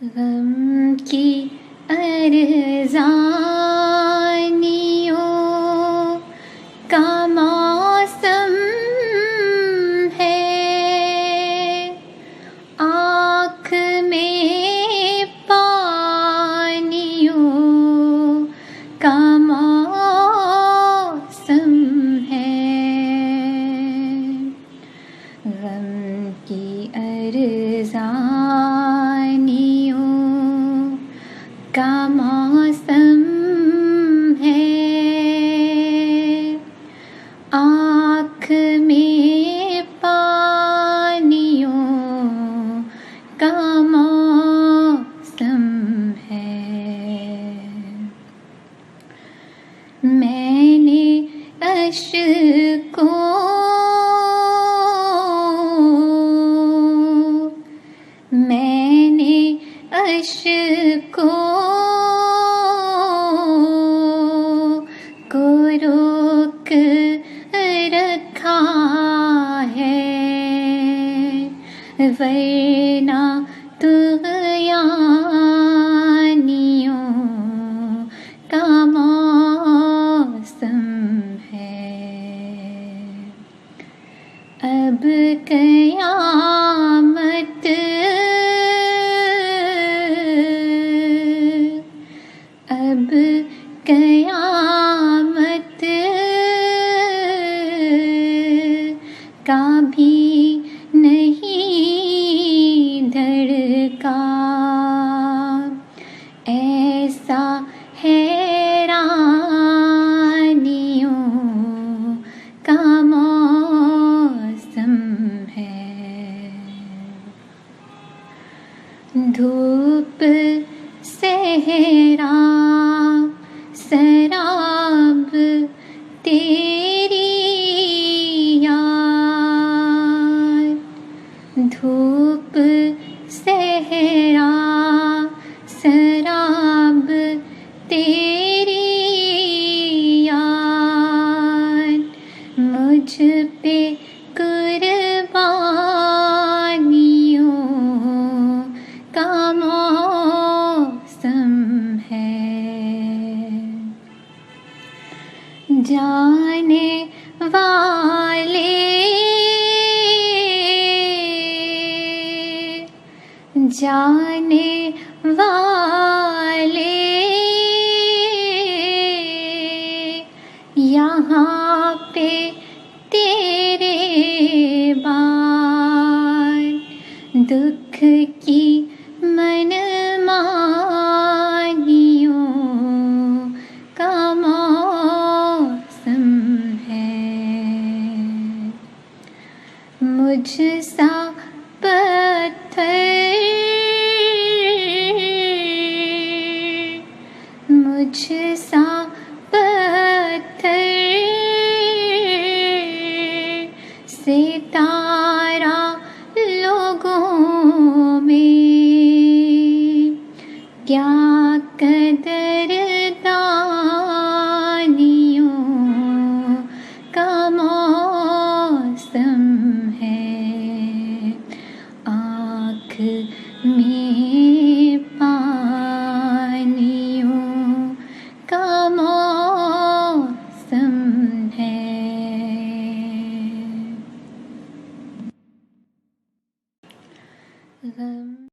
गम की अरज़ानियों का मौसम है, आँख में पानियों का मौसम है। गम की अरज़ानियों का मौसम है, आँख में पानियों का मौसम है। मैंने अश्कों को रोक रखा है, वरना तुग़यानियों का मौसम है। अब क़यामत का भी नहीं धड़का, ऐसा हैरानियों का मौसम है। धूप सहरा शराब तेरी याद, धूप सहरा शराब तेरी याद, मुझ पे कुर्बानियों का मौसम है। जाने वाले यहाँ पे तेरे बाद, दुख की मनमानियों का मौसम है। मुझसा पत्थर सितारा लोगों में, क्या कदरदानियों का मौसम है। आँख में